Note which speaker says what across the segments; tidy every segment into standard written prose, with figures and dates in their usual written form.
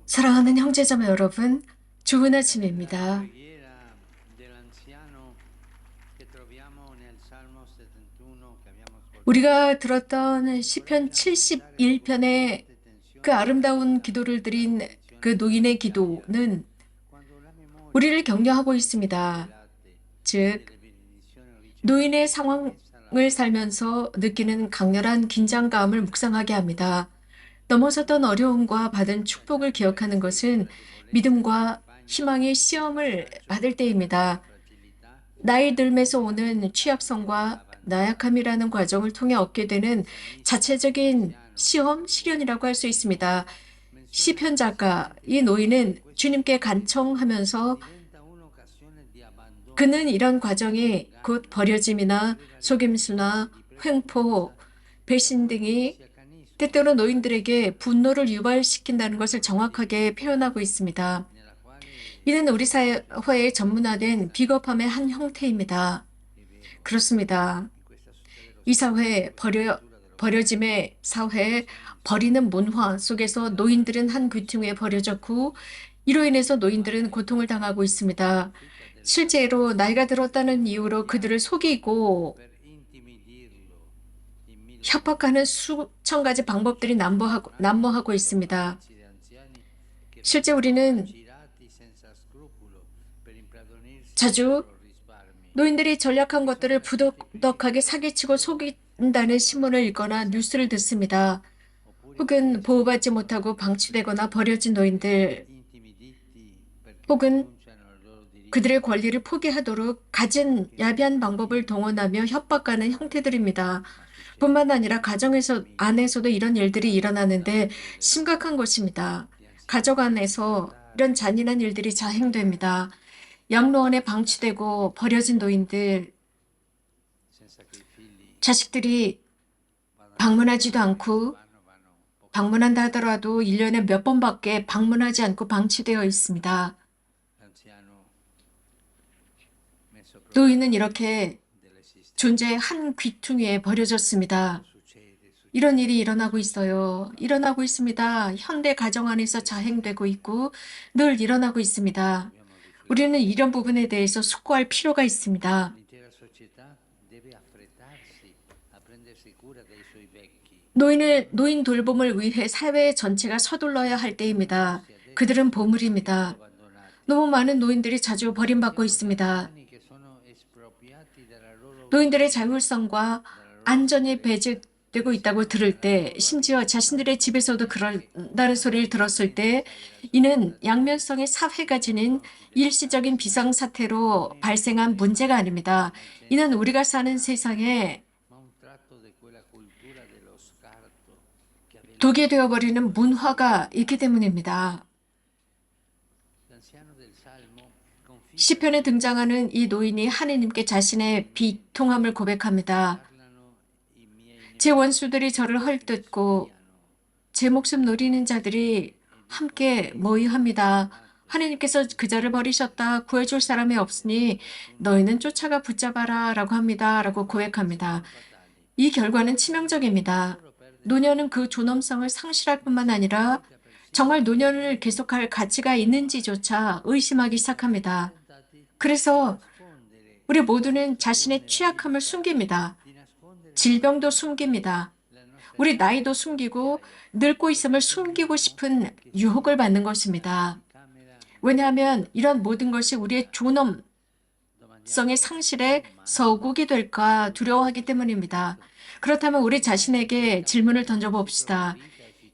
Speaker 1: 사랑하는 형제자매 여러분, 좋은 아침입니다. 우리가 들었던 시편 71편의 그 아름다운 기도를 드린 그 노인의 기도는 우리를 격려하고 있습니다. 즉, 노인의 상황을 살면서 느끼는 강렬한 긴장감을 묵상하게 합니다. 넘어섰던 어려움과 받은 축복을 기억하는 것은 믿음과 희망의 시험을 받을 때입니다. 나이 들면서 오는 취약성과 나약함이라는 과정을 통해 얻게 되는 자체적인 시험, 시련이라고 할 수 있습니다. 시편 작가, 이 노인은 주님께 간청하면서 그는 이런 과정이 곧 버려짐이나 속임수나 횡포, 배신 등이 때때로 노인들에게 분노를 유발시킨다는 것을 정확하게 표현하고 있습니다. 이는 우리 사회에 전문화된 비겁함의 한 형태입니다. 그렇습니다. 이 사회, 버려짐의 사회, 버리는 문화 속에서 노인들은 한 귀퉁이에 버려졌고, 이로 인해서 노인들은 고통을 당하고 있습니다. 실제로 나이가 들었다는 이유로 그들을 속이고 협박하는 수천 가지 방법들이 난무하고 있습니다. 실제 우리는 자주 노인들이 전략한 것들을 부도덕하게 사기치고 속인다는 신문을 읽거나 뉴스를 듣습니다. 혹은 보호받지 못하고 방치되거나 버려진 노인들, 혹은 그들의 권리를 포기하도록 갖은 야비한 방법을 동원하며 협박하는 형태들입니다. 뿐만 아니라 안에서도 이런 일들이 일어나는데 심각한 것입니다. 가족 안에서 이런 잔인한 일들이 자행됩니다. 양로원에 방치되고 버려진 노인들, 자식들이 방문하지도 않고 방문한다 하더라도 1년에 몇 번밖에 방문하지 않고 방치되어 있습니다. 노인은 이렇게 존재의 한 귀퉁이에 버려졌습니다. 이런 일이 일어나고 있어요. 일어나고 있습니다. 현대 가정 안에서 자행되고 있고 늘 일어나고 있습니다. 우리는 이런 부분에 대해서 숙고할 필요가 있습니다. 노인 돌봄을 위해 사회 전체가 서둘러야 할 때입니다. 그들은 보물입니다. 너무 많은 노인들이 자주 버림받고 있습니다. 노인들의 자율성과 안전이 배제되고 있다고 들을 때, 심지어 자신들의 집에서도 그런다는 소리를 들었을 때, 이는 양면성의 사회가 지닌 일시적인 비상사태로 발생한 문제가 아닙니다. 이는 우리가 사는 세상에 독이 되어버리는 문화가 있기 때문입니다. 시편에 등장하는 이 노인이 하느님께 자신의 비통함을 고백합니다. 제 원수들이 저를 헐뜯고 제 목숨 노리는 자들이 함께 모의합니다. 하느님께서 그자를 버리셨다. 구해줄 사람이 없으니 너희는 쫓아가 붙잡아라 라고 합니다. 라고 고백합니다. 이 결과는 치명적입니다. 노년은 그 존엄성을 상실할 뿐만 아니라 정말 노년을 계속할 가치가 있는지조차 의심하기 시작합니다. 그래서 우리 모두는 자신의 취약함을 숨깁니다. 질병도 숨깁니다. 우리 나이도 숨기고 늙고 있음을 숨기고 싶은 유혹을 받는 것입니다. 왜냐하면 이런 모든 것이 우리의 존엄성의 상실에 서곡이 될까 두려워하기 때문입니다. 그렇다면 우리 자신에게 질문을 던져봅시다.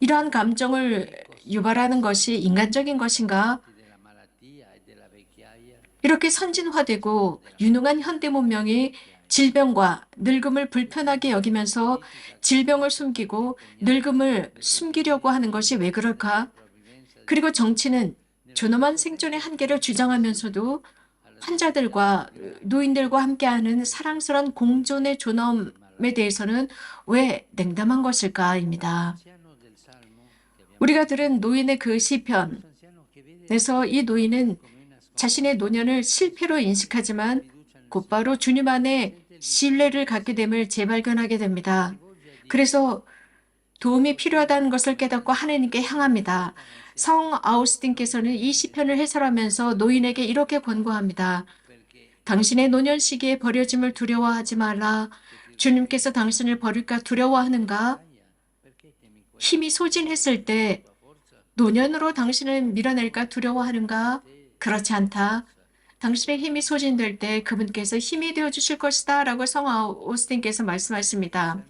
Speaker 1: 이러한 감정을 유발하는 것이 인간적인 것인가? 이렇게 선진화되고 유능한 현대 문명이 질병과 늙음을 불편하게 여기면서 질병을 숨기고 늙음을 숨기려고 하는 것이 왜 그럴까? 그리고 정치는 존엄한 생존의 한계를 주장하면서도 환자들과 노인들과 함께하는 사랑스러운 공존의 존엄에 대해서는 왜 냉담한 것일까입니다. 우리가 들은 노인의 그 시편에서 이 노인은 자신의 노년을 실패로 인식하지만 곧바로 주님 안에 신뢰를 갖게 됨을 재발견하게 됩니다. 그래서 도움이 필요하다는 것을 깨닫고 하나님께 향합니다. 성 아우스틴께서는 이 시편을 해설하면서 노인에게 이렇게 권고합니다. 당신의 노년 시기에 버려짐을 두려워하지 말라. 주님께서 당신을 버릴까 두려워하는가? 힘이 소진했을 때 노년으로 당신을 밀어낼까 두려워하는가? 그렇지 않다. 당신의 힘이 소진될 때 그분께서 힘이 되어 주실 것이다 라고 성 아우스틴께서 말씀하십니다.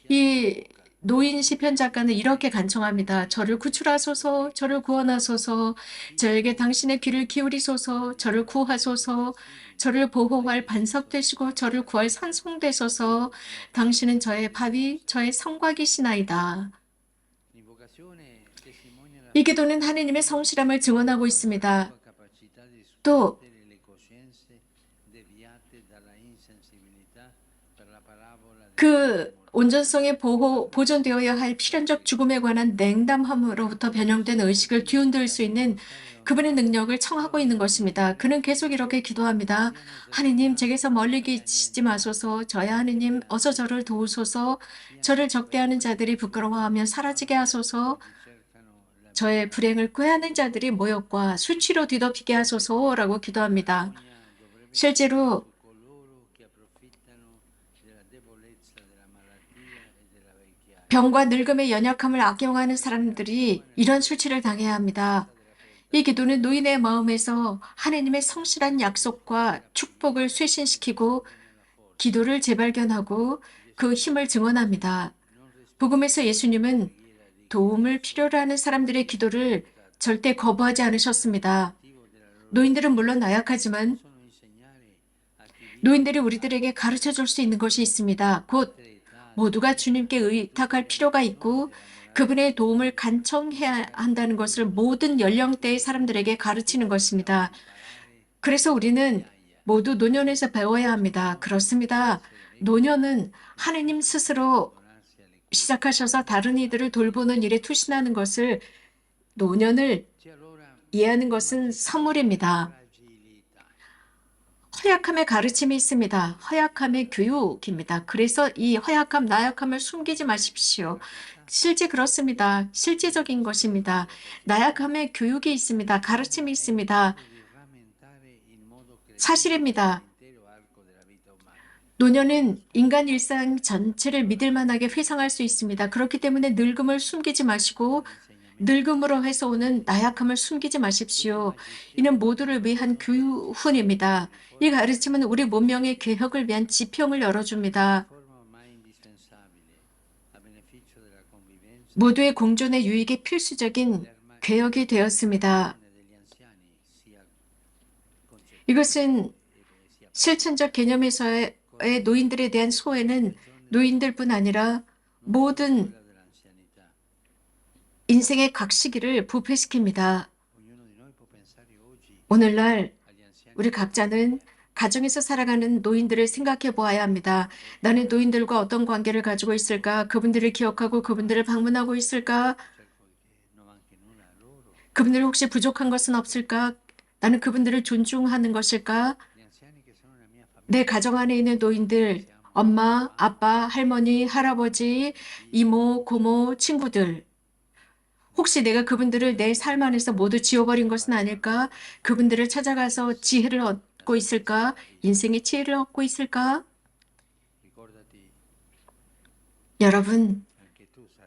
Speaker 1: 이 노인 시편 작가는 이렇게 간청합니다. 저를 구출하소서, 저를 구원하소서, 저에게 당신의 귀를 기울이소서, 저를 구하소서, 저를 보호할 반석 되시고 저를 구할 산송 되소서. 당신은 저의 바위, 저의 성곽이시나이다. 이 기도는 하느님의 성실함을 증언하고 있습니다. 또 그 온전성에 보존되어야 할 필연적 죽음에 관한 냉담함으로부터 변형된 의식을 뒤흔들 수 있는 그분의 능력을 청하고 있는 것입니다. 그는 계속 이렇게 기도합니다. 하느님, 제게서 멀리 계시지 마소서. 저야 하느님, 어서 저를 도우소서. 저를 적대하는 자들이 부끄러워하며 사라지게 하소서. 저의 불행을 꾀하는 자들이 모욕과 수치로 뒤덮이게 하소서라고 기도합니다. 실제로 병과 늙음의 연약함을 악용하는 사람들이 이런 수치를 당해야 합니다. 이 기도는 노인의 마음에서 하나님의 성실한 약속과 축복을 쇄신시키고 기도를 재발견하고 그 힘을 증언합니다. 복음에서 예수님은 도움을 필요로 하는 사람들의 기도를 절대 거부하지 않으셨습니다. 노인들은 물론 나약하지만 노인들이 우리들에게 가르쳐 줄 수 있는 것이 있습니다. 곧 모두가 주님께 의탁할 필요가 있고 그분의 도움을 간청해야 한다는 것을 모든 연령대의 사람들에게 가르치는 것입니다. 그래서 우리는 모두 노년에서 배워야 합니다. 그렇습니다. 노년은 하느님 스스로 시작하셔서 다른 이들을 돌보는 일에 투신하는 것을 노년을 이해하는 것은 선물입니다. 허약함의 가르침이 있습니다. 허약함의 교육입니다. 그래서 이 허약함, 나약함을 숨기지 마십시오. 실제 그렇습니다. 실제적인 것입니다. 나약함의 교육이 있습니다. 가르침이 있습니다. 사실입니다. 노년은 인간 일상 전체를 믿을 만하게 회상할 수 있습니다. 그렇기 때문에 늙음을 숨기지 마시고 늙음으로 해서 오는 나약함을 숨기지 마십시오. 이는 모두를 위한 교훈입니다. 이 가르침은 우리 문명의 개혁을 위한 지평을 열어줍니다. 모두의 공존의 유익에 필수적인 개혁이 되었습니다. 이것은 실천적 개념에서의 노인들에 대한 소외는 노인들뿐 아니라 모든 인생의 각 시기를 부패시킵니다. 오늘날 우리 각자는 가정에서 살아가는 노인들을 생각해 보아야 합니다. 나는 노인들과 어떤 관계를 가지고 있을까? 그분들을 기억하고 그분들을 방문하고 있을까? 그분들 혹시 부족한 것은 없을까? 나는 그분들을 존중하는 것일까? 내 가정 안에 있는 노인들, 엄마, 아빠, 할머니, 할아버지, 이모, 고모, 친구들. 혹시 내가 그분들을 내 삶 안에서 모두 지워버린 것은 아닐까? 그분들을 찾아가서 지혜를 얻고 있을까? 인생의 지혜를 얻고 있을까?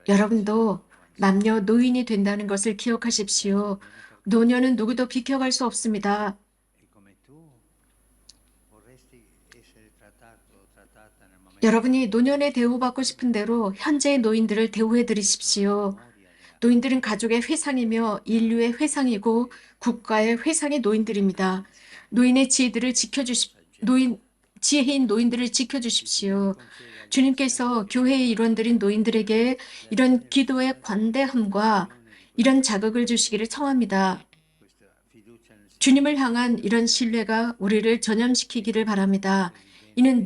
Speaker 1: 여러분도 남녀 노인이 된다는 것을 기억하십시오. 노년은 누구도 비켜갈 수 없습니다. 여러분이 노년에 대우받고 싶은 대로 현재의 노인들을 대우해 드리십시오. 노인들은 가족의 회상이며 인류의 회상이고 국가의 회상의 노인들입니다. 지혜인 노인들을 지켜주십시오. 주님께서 교회의 일원들인 노인들에게 이런 기도의 관대함과 이런 자극을 주시기를 청합니다. 주님을 향한 이런 신뢰가 우리를 전염시키기를 바랍니다. 이는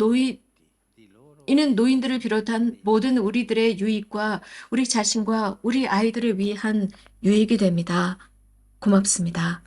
Speaker 1: 노인들을 비롯한 모든 우리들의 유익과 우리 자신과 우리 아이들을 위한 유익이 됩니다. 고맙습니다.